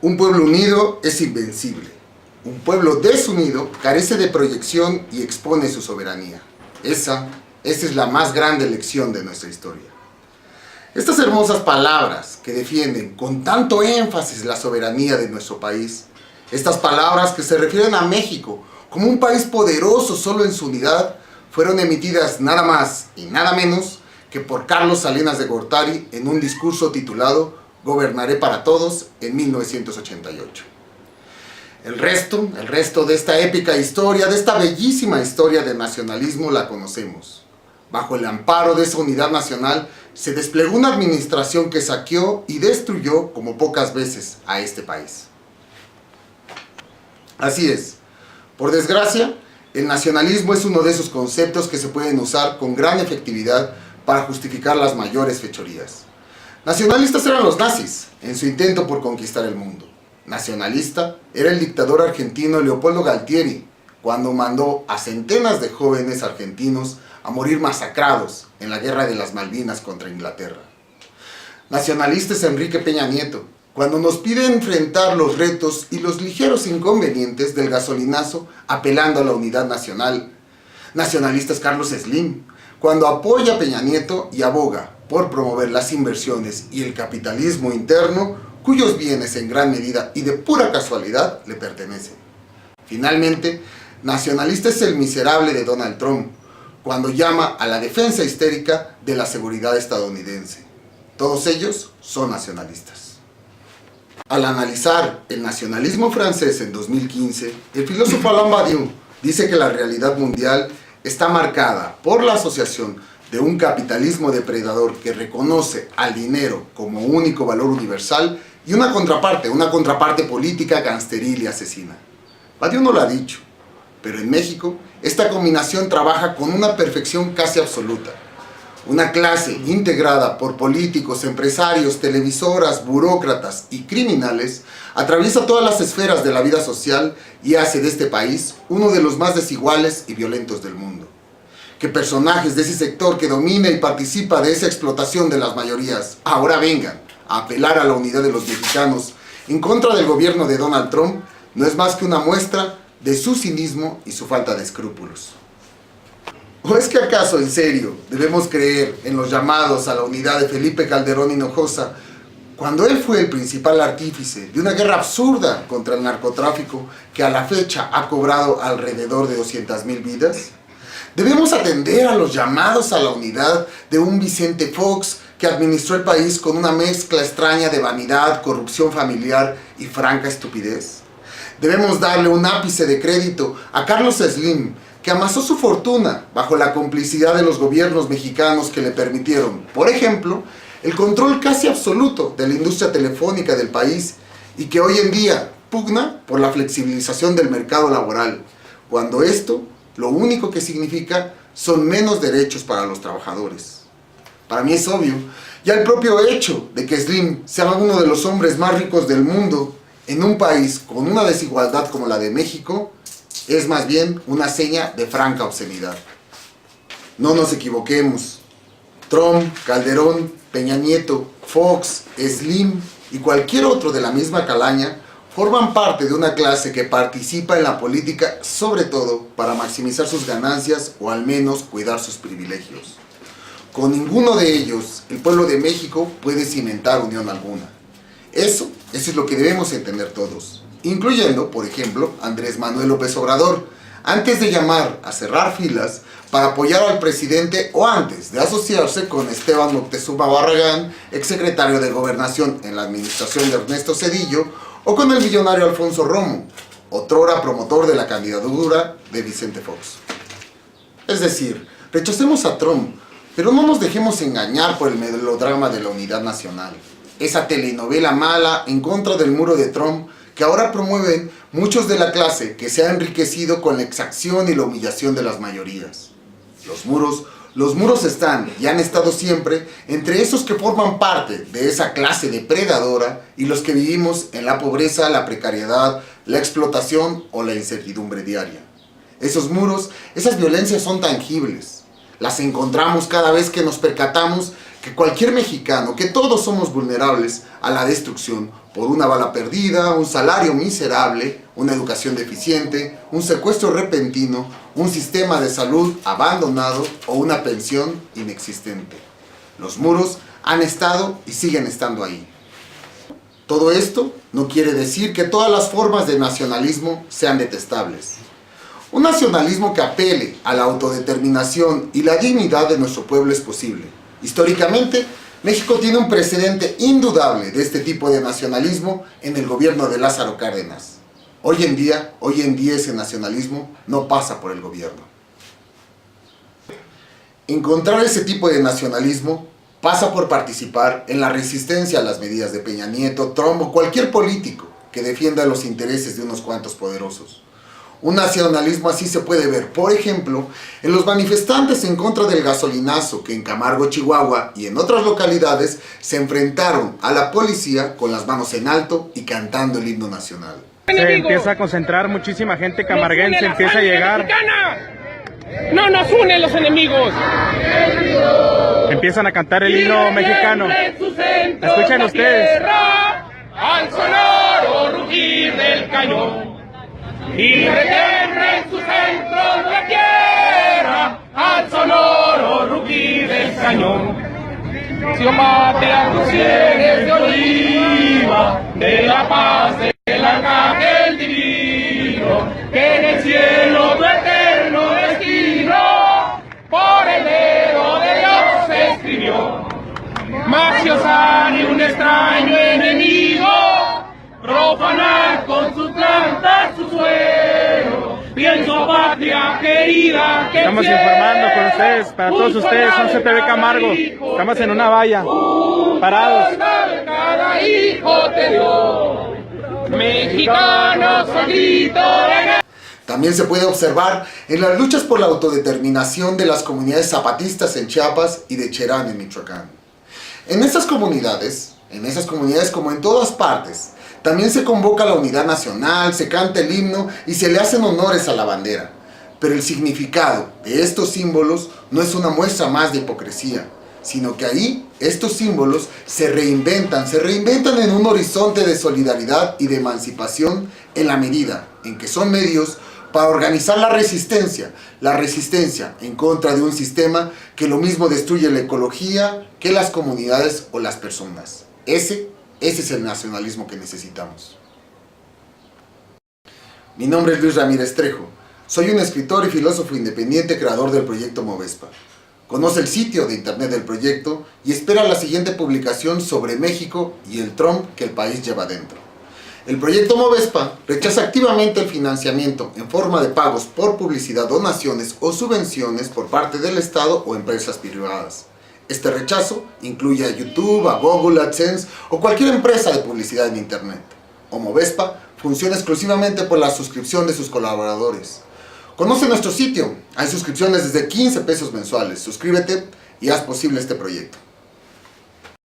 Un pueblo unido es invencible. Un pueblo desunido carece de proyección y expone su soberanía. Esa es la más grande lección de nuestra historia. Estas hermosas palabras que defienden con tanto énfasis la soberanía de nuestro país, estas palabras que se refieren a México como un país poderoso solo en su unidad, fueron emitidas nada más y nada menos que por Carlos Salinas de Gortari en un discurso titulado Gobernaré para Todos en 1988. El resto de esta épica historia, de esta bellísima historia del nacionalismo la conocemos. Bajo el amparo de esa unidad nacional se desplegó una administración que saqueó y destruyó como pocas veces a este país. Así es, por desgracia, el nacionalismo es uno de esos conceptos que se pueden usar con gran efectividad para justificar las mayores fechorías. Nacionalistas eran los nazis en su intento por conquistar el mundo. Nacionalista era el dictador argentino Leopoldo Galtieri, cuando mandó a centenas de jóvenes argentinos a morir masacrados en la Guerra de las Malvinas contra Inglaterra. Nacionalista es Enrique Peña Nieto, cuando nos pide enfrentar los retos y los ligeros inconvenientes del gasolinazo apelando a la unidad nacional. Nacionalista es Carlos Slim, cuando apoya a Peña Nieto y aboga por promover las inversiones y el capitalismo interno, cuyos bienes en gran medida y de pura casualidad le pertenecen. Finalmente, nacionalista es el miserable de Donald Trump, cuando llama a la defensa histérica de la seguridad estadounidense. Todos ellos son nacionalistas. Al analizar el nacionalismo francés en 2015, el filósofo Alain Badiou dice que la realidad mundial está marcada por la asociación de un capitalismo depredador que reconoce al dinero como único valor universal y una contraparte política gangsteril y asesina. Badiou no lo ha dicho, pero en México esta combinación trabaja con una perfección casi absoluta. Una clase integrada por políticos, empresarios, televisoras, burócratas y criminales atraviesa todas las esferas de la vida social y hace de este país uno de los más desiguales y violentos del mundo. Que personajes de ese sector que domina y participa de esa explotación de las mayorías ahora vengan a apelar a la unidad de los mexicanos en contra del gobierno de Donald Trump no es más que una muestra de su cinismo y su falta de escrúpulos. ¿O es que acaso en serio debemos creer en los llamados a la unidad de Felipe Calderón Hinojosa cuando él fue el principal artífice de una guerra absurda contra el narcotráfico que a la fecha ha cobrado alrededor de 200,000 vidas? ¿Debemos atender a los llamados a la unidad de un Vicente Fox que administró el país con una mezcla extraña de vanidad, corrupción familiar y franca estupidez? ¿Debemos darle un ápice de crédito a Carlos Slim, que amasó su fortuna bajo la complicidad de los gobiernos mexicanos que le permitieron, por ejemplo, el control casi absoluto de la industria telefónica del país y que hoy en día pugna por la flexibilización del mercado laboral, cuando esto lo único que significa son menos derechos para los trabajadores? Para mí es obvio, ya el propio hecho de que Slim sea uno de los hombres más ricos del mundo en un país con una desigualdad como la de México es más bien una seña de franca obscenidad. No nos equivoquemos. Trump, Calderón, Peña Nieto, Fox, Slim y cualquier otro de la misma calaña forman parte de una clase que participa en la política sobre todo para maximizar sus ganancias o al menos cuidar sus privilegios. Con ninguno de ellos el pueblo de México puede cimentar unión alguna. Eso es lo que debemos entender todos, incluyendo, por ejemplo, Andrés Manuel López Obrador, antes de llamar a cerrar filas para apoyar al presidente o antes de asociarse con Esteban Moctezuma Barragán, exsecretario de Gobernación en la administración de Ernesto Zedillo, o con el millonario Alfonso Romo, otrora promotor de la candidatura de Vicente Fox. Es decir, rechacemos a Trump, pero no nos dejemos engañar por el melodrama de la unidad nacional. Esa telenovela mala en contra del muro de Trump que ahora promueven muchos de la clase que se ha enriquecido con la exacción y la humillación de las mayorías. Los muros están y han estado siempre entre esos que forman parte de esa clase depredadora y los que vivimos en la pobreza, la precariedad, la explotación o la incertidumbre diaria. Esos muros, esas violencias son tangibles. Las encontramos cada vez que nos percatamos que cualquier mexicano, que todos somos vulnerables a la destrucción por una bala perdida, un salario miserable, una educación deficiente, un secuestro repentino, un sistema de salud abandonado o una pensión inexistente. Los muros han estado y siguen estando ahí. Todo esto no quiere decir que todas las formas de nacionalismo sean detestables. Un nacionalismo que apele a la autodeterminación y la dignidad de nuestro pueblo es posible. Históricamente, México tiene un precedente indudable de este tipo de nacionalismo en el gobierno de Lázaro Cárdenas. Hoy en día ese nacionalismo no pasa por el gobierno. Encontrar ese tipo de nacionalismo pasa por participar en la resistencia a las medidas de Peña Nieto, Trump o cualquier político que defienda los intereses de unos cuantos poderosos. Un nacionalismo así se puede ver, por ejemplo, en los manifestantes en contra del gasolinazo que en Camargo, Chihuahua y en otras localidades se enfrentaron a la policía con las manos en alto y cantando el himno nacional. Se empieza a concentrar muchísima gente camarguense, empieza a llegar. No nos unen los enemigos. Empiezan a cantar el himno mexicano. Escuchen ustedes. Al sonoro rugir del cañón. Y retiembla en sus centros la tierra al sonoro rugir del cañón. Si combate a cruceres de oliva, de la paz del arcángel divino, que en el cielo tu eterno destino por el dedo de Dios se escribió. Mas si osare un extraño enemigo profanar con sus plantas su suelo, pienso patria querida que estamos informando con ustedes, para todos ustedes, son CTV Camargo. Estamos en una valla, parados. Cada hijo te dio, mexicanos al grito de guerra. También se puede observar en las luchas por la autodeterminación de las comunidades zapatistas en Chiapas y de Cherán en Michoacán. En esas comunidades como en todas partes, también se convoca la unidad nacional, se canta el himno y se le hacen honores a la bandera. Pero el significado de estos símbolos no es una muestra más de hipocresía, sino que ahí estos símbolos se reinventan en un horizonte de solidaridad y de emancipación en la medida en que son medios para organizar la resistencia en contra de un sistema que lo mismo destruye la ecología que las comunidades o las personas. Ese es el nacionalismo que necesitamos. Mi nombre es Luis Ramírez Trejo. Soy un escritor y filósofo independiente creador del proyecto Movespa. Conoce el sitio de internet del proyecto y espera la siguiente publicación sobre México y el Trump que el país lleva dentro. El proyecto Movespa rechaza activamente el financiamiento en forma de pagos por publicidad, donaciones o subvenciones por parte del Estado o empresas privadas. Este rechazo incluye a YouTube, a Google, AdSense o cualquier empresa de publicidad en Internet. Movespa funciona exclusivamente por la suscripción de sus colaboradores. Conoce nuestro sitio, hay suscripciones desde 15 pesos mensuales. Suscríbete y haz posible este proyecto.